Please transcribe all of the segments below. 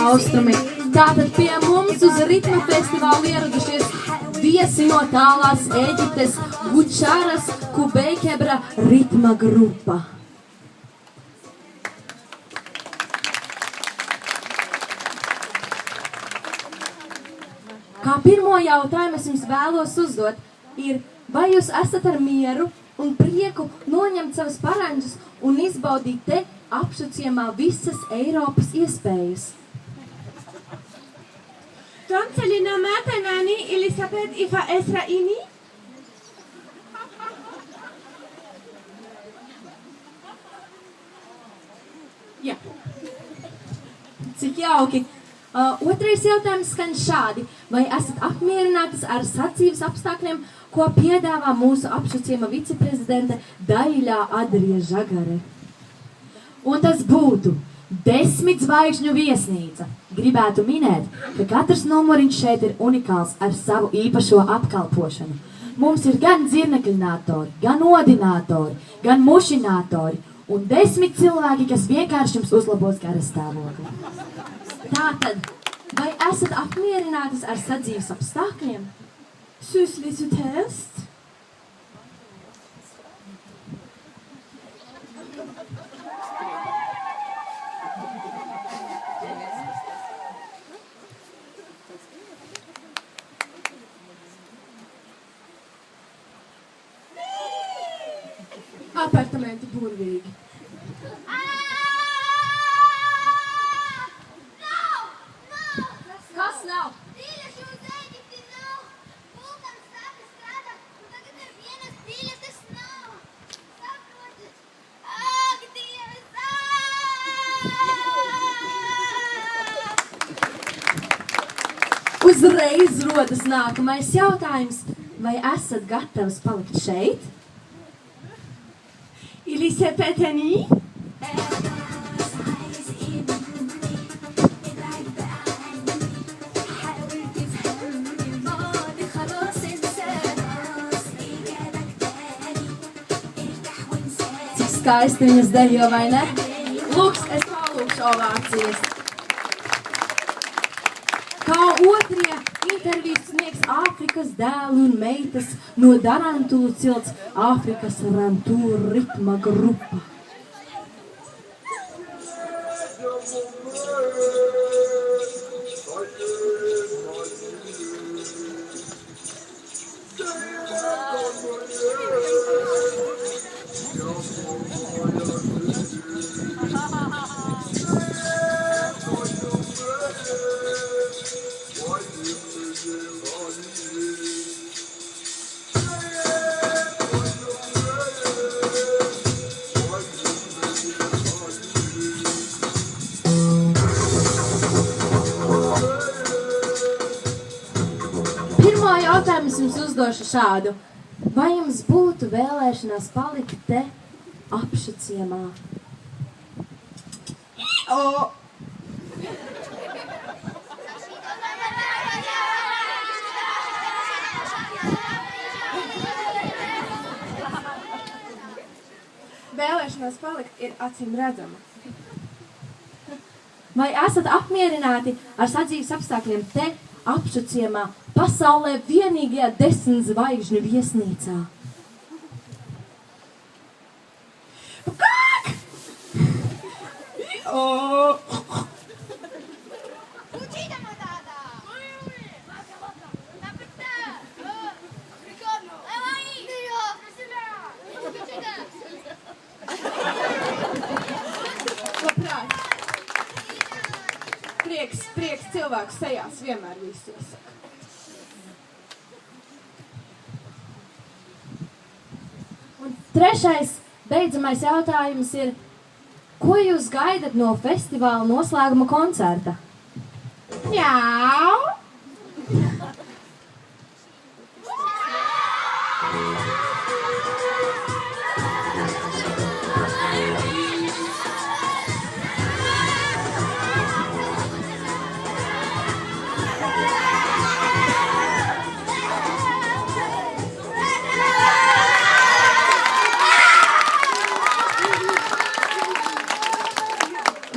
austrumi. Tātad pie mums uz ritma festivālu ieradušies viesi no tālās Ēģiptes Gučaras Kubeikebra ritma grupa. Kā pirmo jautājumu es jums vēlos uzdot, ir, vai jūs esat ar mieru un prieku noņemt savas paranģas un izbaudīt te apšuciemā visas Eiropas iespējas? Toncelina Matanani, Elisabeth Ifa Esraini. Jā. Cik jauki. Otrais jautājums skan šādi. Vai esat apmierinātas ar sacības apstākļiem, ko piedāvā mūsu apšuciema viceprezidente Daļā Adrija Žagare? Un tas būtu 10 zvaigžņu viesnīca. Gribētu minēt, ka katrs numuriņš šeit ir unikāls ar savu īpašo apkalpošanu. Mums ir gan dzirnekļinātori, gan odinātori, gan mušinātori un 10 cilvēki, kas vienkārši jums uzlabos garastāvokli. Tātad, vai esat apmierinātas ar sadzīves apstākļiem? Sus les test. Apartamenti burvīgi. Kas nav? Tīļaši uz Ēģipti nav. Vulkans sāka strādāt, un tagad ir vienas tīļas, tas nav. Saprotat? Ak, Dievs! Uzreiz rodas nākamais jautājums. Vai esat gatavs palikt šeit? Elisabeth Ani. Skaisti viņas dejo, vai ne? Lūks, es palūkšu ovācijas. Kā otrie intervijas sniegs Āfrikas dēlu un meitas no Darantulu cilts Āfrikas Rantūru ritma grupa. Pirmo jautājumu es jums uzdošu šādu. Vai jums būtu vēlēšanās palikt te apšuciemā? Vēlēšanās palikt ir acīm redzama. Vai esat apmierināti ar sadzīves apstākļiem te apšuciemā pasaulē vienīgajā 10 zvaigžņu viesnīcā? Kāk! Učīta no tādā! Labprāt. Prieks cilvēku sejās vienmēr visu iesaka. Un trešais, beidzamais jautājums ir, ko jūs gaidat no festivāla noslēguma koncerta? Jā.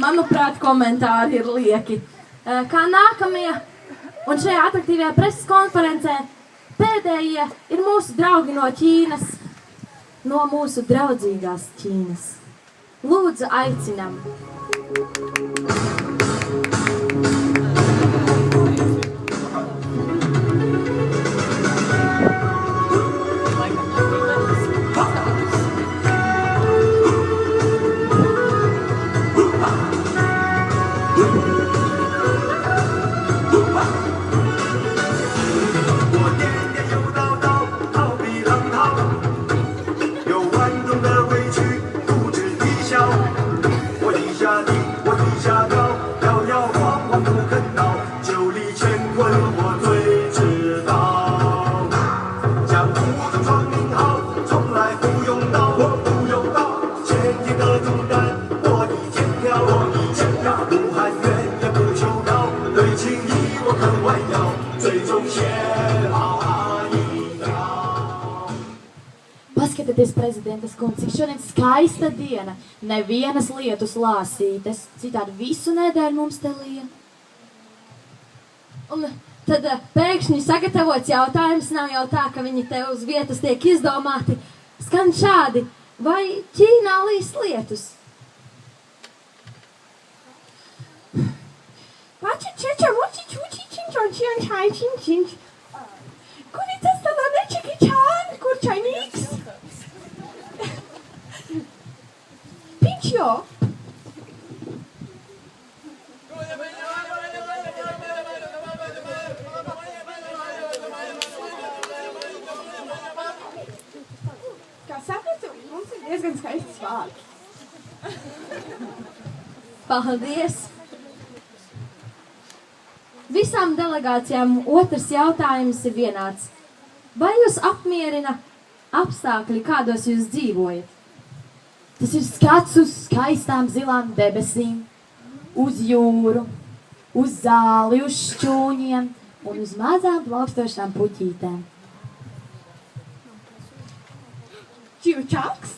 Manuprāt, komentāri ir lieki. kā nākamie. Un šajā atraktīvajā preses konferencē pēdējie ir mūsu draugi no Ķīnas, no mūsu draudzīgās Ķīnas. Lūdzu, aicinam! Paskatieties, prezidentas kundze, cik šodien skaista diena. Nevienas lietus lāsītes, citādi visu nedēļu mums te lija. Un tad pēkšņi sagatavots jautājums, nav jau tā, ka viņi te uz vietas tiek izdomāti. Skan šādi, vai Ķīnā līs lietus? Kur ir tas tādā nečiki čāni, kur čainīgs? Pinčo! Kā sapratu, mums ir diezgan skaistas vārds. Paldies! Visām delegācijām otrs jautājums ir vienāds. Vai jūs apmierina apstākļi, kādos jūs dzīvojat? Tas ir skats uz skaistām zilām debesīm, uz jūru, uz zāli, uz šķūņiem un uz mazām plaukstošām puķītēm. Čivčāks?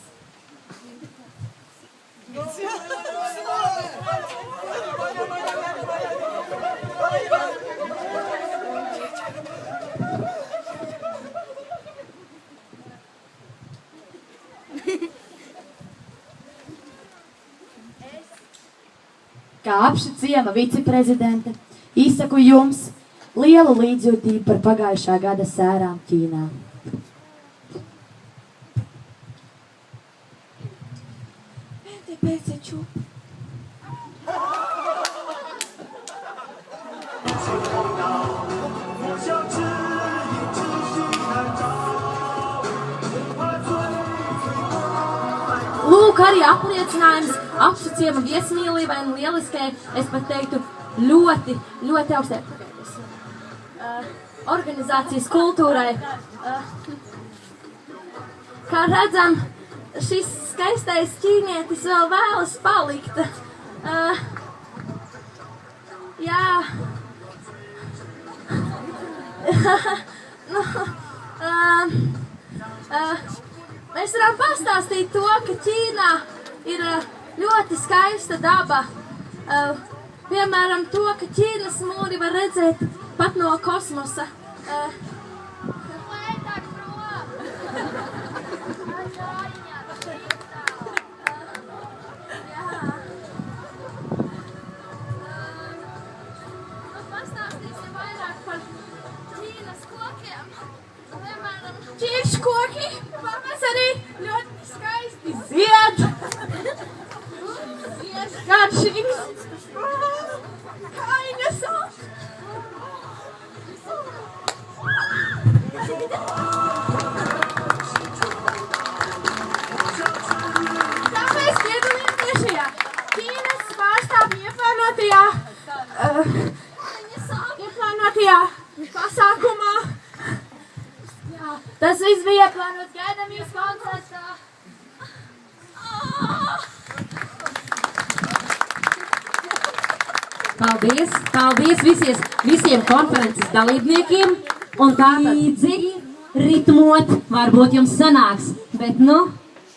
Kā apša ciema viceprezidente, izsaku jums lielu līdzjūtību par pagājušā gada sērām Ķīnā. Lūk, arī apliecinājums apša ciema viesmīlībai un lieliskai, es pat teiktu, ļoti, ļoti augstai organizācijas kultūrai. Kā redzam, šis skaistais ķīnietis vēl vēlas palikt. Jā. Mēs varam pastāstīt to, ka Ķīnā ir ļoti skaista daba. Piemēram, to, ka Ķīnas mūri var redzēt pat no kosmosa. Pastāstīsim vairāk par Ķīnas kokiem. Piemēram, ķirškoki pavasarī ļoti skaisti zied. Zied garšīgs. Kaiņas. Tā mēs piedalījāmies šajā Ķīnas pārstāvju ieplānotajā pasākumā. Tas viss bija plānots, gaidām jūs koncertā. Paldies visiem konferences dalībniekiem. Un līdzi ritmot varbūt jums sanāks, bet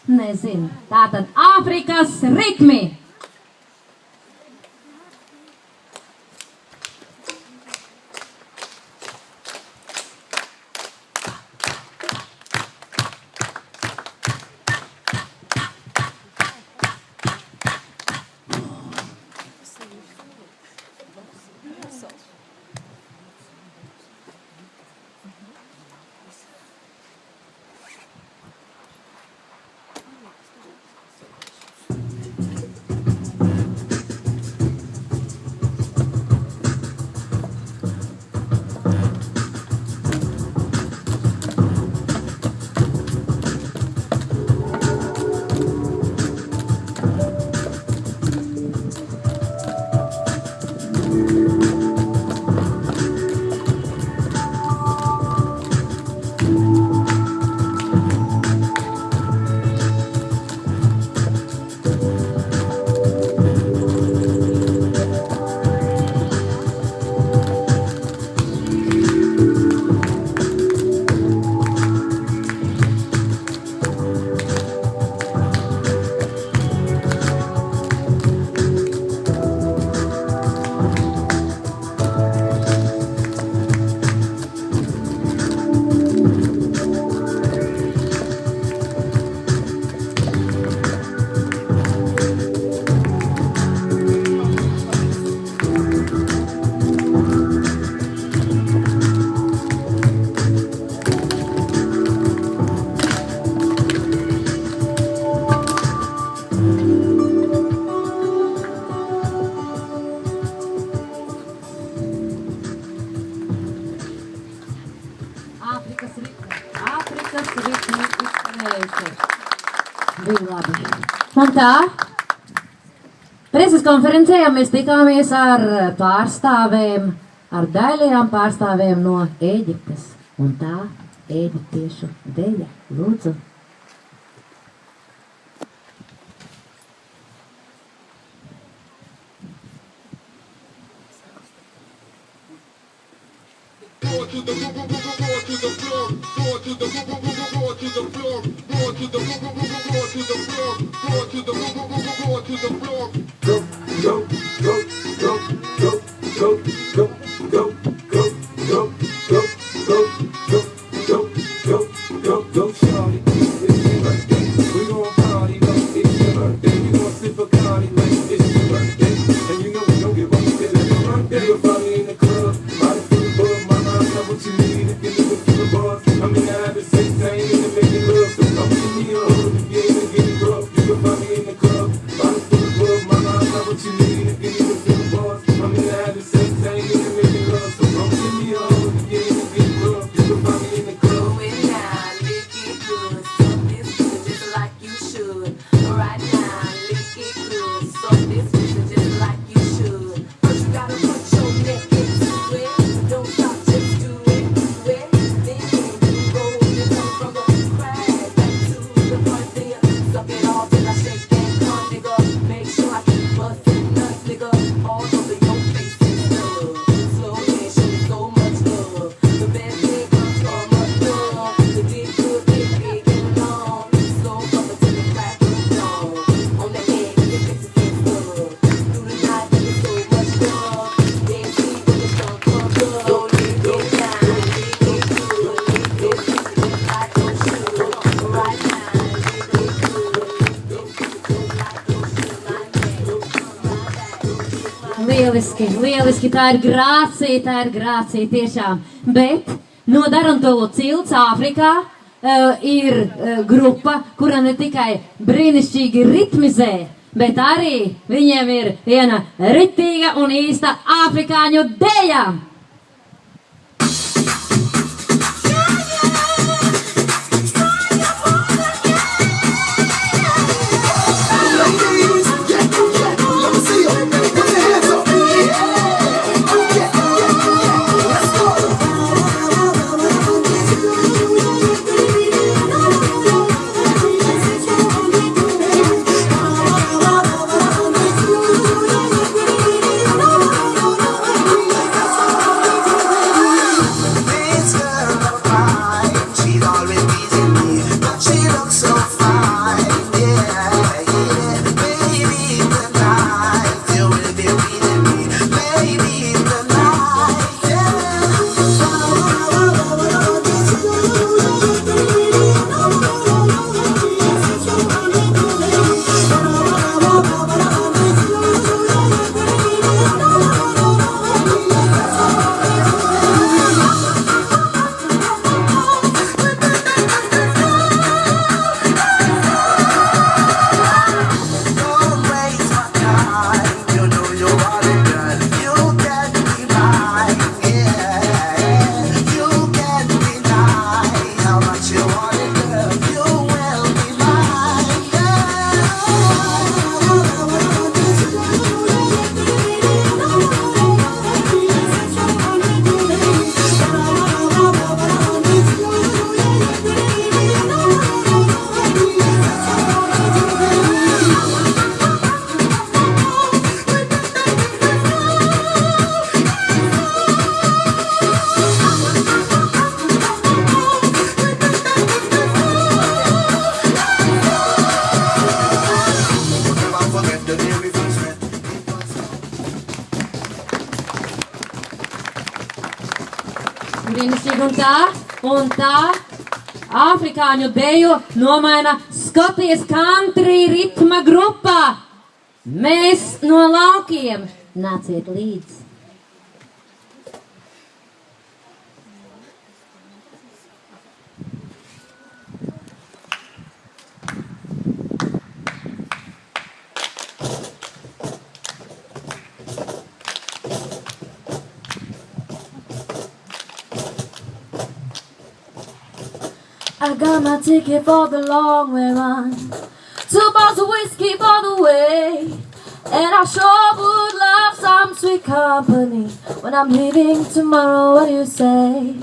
nezinu. Tātad Āfrikas ritmi! Āfrikas ritmi izskanējuši. Bija labi. Un tā, preses konferencē mēs tikāmies ar pārstāvēm, ar daļajām pārstāvēm no Ēģiptes. Un tā ēģiptiešu deja. Lūdzu. Lieliski, tā ir grācija tiešām. Bet no Darantolu cilts Āfrikā ir grupa, kura ne tikai brīnišķīgi ritmizē, bet arī viņiem ir viena ritīga un īsta afrikāņu deja. Un tā afrikāņu deju nomaina Skotijas country ritma grupa. Mēs no laukiem. Nāciet līdzi. I got my ticket for the long way run. 2 bottles of whiskey for the way. And I sure would love some sweet company when I'm leaving tomorrow. What do you say?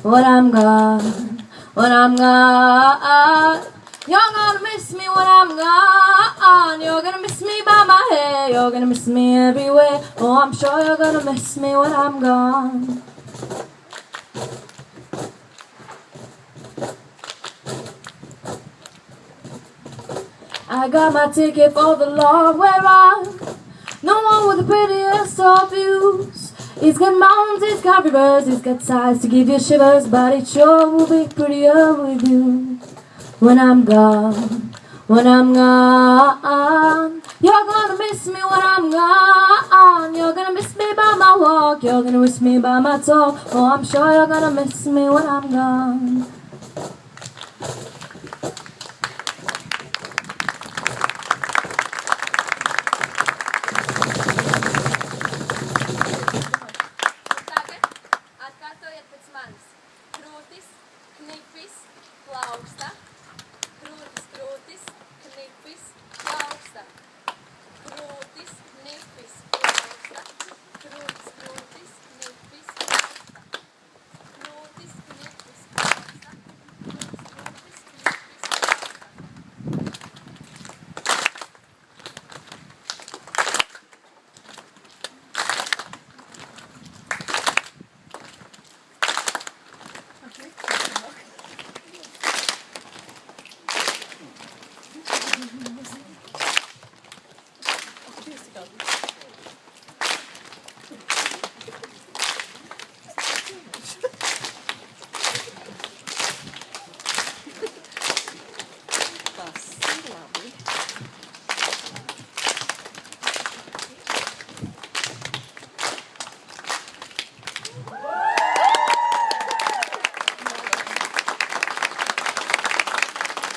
When I'm gone, when I'm gone. You're gonna miss me when I'm gone. You're gonna miss me by my hair. You're gonna miss me everywhere. Oh, I'm sure you're gonna miss me when I'm gone. I got my ticket for the long way round. No one with the prettiest of views. It's got mountains, it's got rivers, it's got sighs to give you shivers, but it sure will be prettier with you. When I'm gone, when I'm gone. You're gonna miss me when I'm gone. You're gonna miss me by my walk. You're gonna miss me by my talk. Oh, I'm sure you're gonna miss me when I'm gone. Tagad atkārtojiet pēc manis. Krūtis, knipis, plauksta. Krūtis, krūtis, knipis, plauksta. Krūtis, knipis, plauksta. Krūtis, krūtis, knipis, plauksta. Krūtis, knipis, plauksta. Krūtis, krūtis, knipis, plauksta.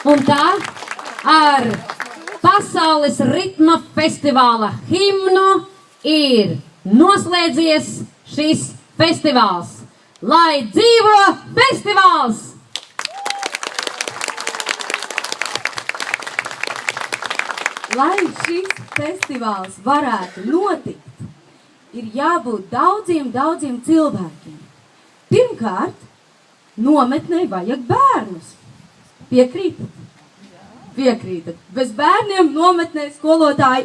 Un tā ar Pasaules ritma festivāla himnu ir noslēdzies šis festivāls. Lai dzīvo festivāls! Lai šis festivāls varētu notikt, ir jābūt daudziem cilvēkiem. Pirmkārt, nometnei vajag bērnus. Piekrītat? Piekrītat. Bez bērniem nometnē skolotāji.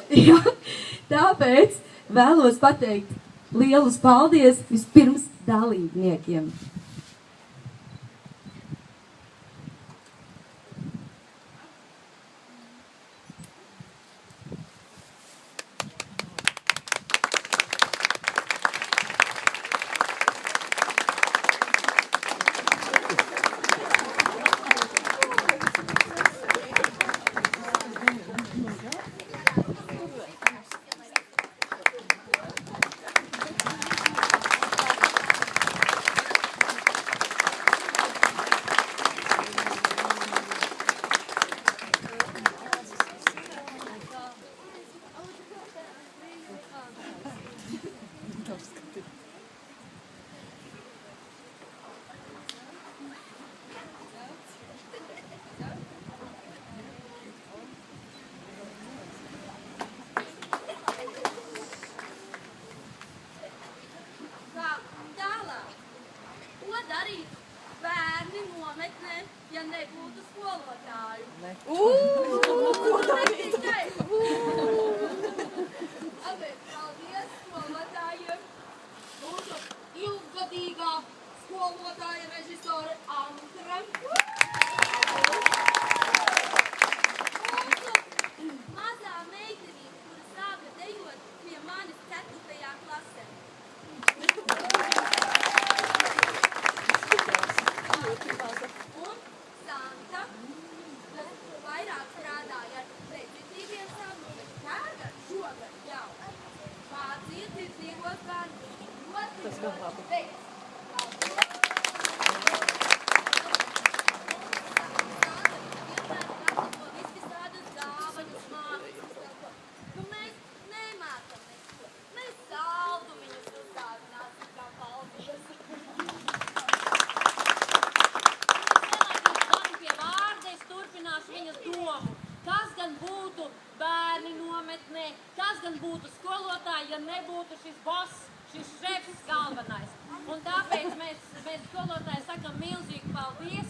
Jā, tāpēc vēlos pateikt lielus paldies vispirms dalībniekiem. Ja nebūtu skolotāju. Ko darīt? Paldies skolotājiem. Mūsu ilggadīgā skolotāja režisore Antra. Mūsu mazā meitenīte, kura sāka dejot pie manis 4. klasē. Un Santa, kas vairāk strādāja ar sensitīviem saviem, bet tagad šogad jau mācīja tirdzniekos bērnus. Ļoti veids. Un tāpēc mēs skolotāji sakam milzīgi paldies.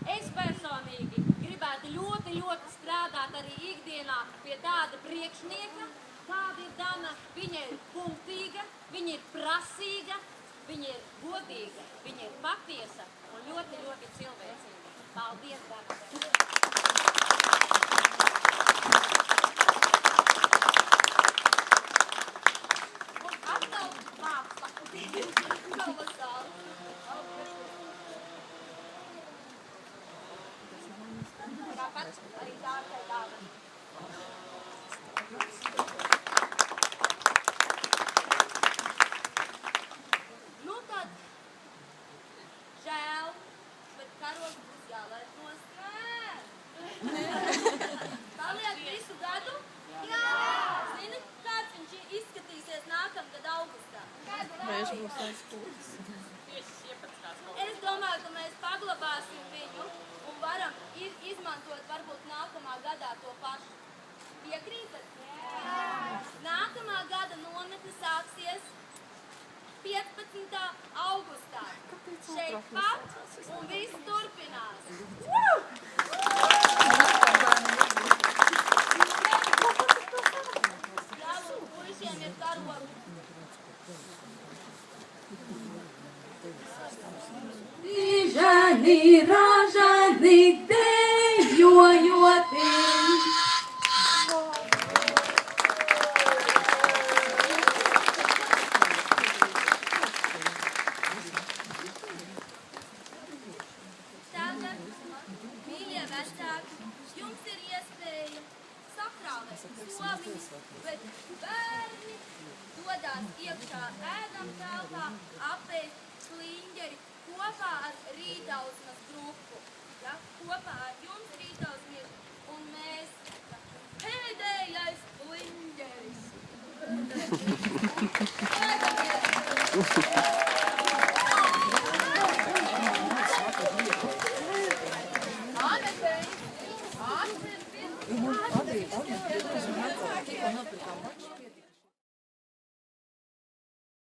Es personīgi gribētu ļoti strādāt arī ikdienā pie tāda priekšnieka, kāda ir Dana. Viņa ir punktīga, viņa ir prasīga, viņa ir godīga, viņa ir patiesa un ļoti cilvēcīga. Paldies, Dana! Un atkal māksla. Kolosāli. Tāpat arī dārgai dāvana. Nu tad, žēl, bet karogs būs jālaid no strēm. Paliek visu gadu? Jā! Zini, kāds viņš izskatīsies nākamgad augustā? Viņš būs aizpūtis. Es domāju, ka mēs paglabāsim viņu un varam izmantot varbūt nākamā gadā to pašu. Piekrītat? Jā! Nākamā gada nometne sāksies 15. augustā. Šeit pat un viss turpinās. Bravo, puišiem ir karogi. Dižani, ražani, dejojoti. Tagad, mīļie vecāki, jums ir iespēja sakrāvēt somiņus, bet bērni dodās iekšā ēdam telpā apēst kliņģeri kopā ar rītausmas grupu. Ja? Kopā ar jums rītausmies un mēs pēdējais kliņģeris. Ēdamies!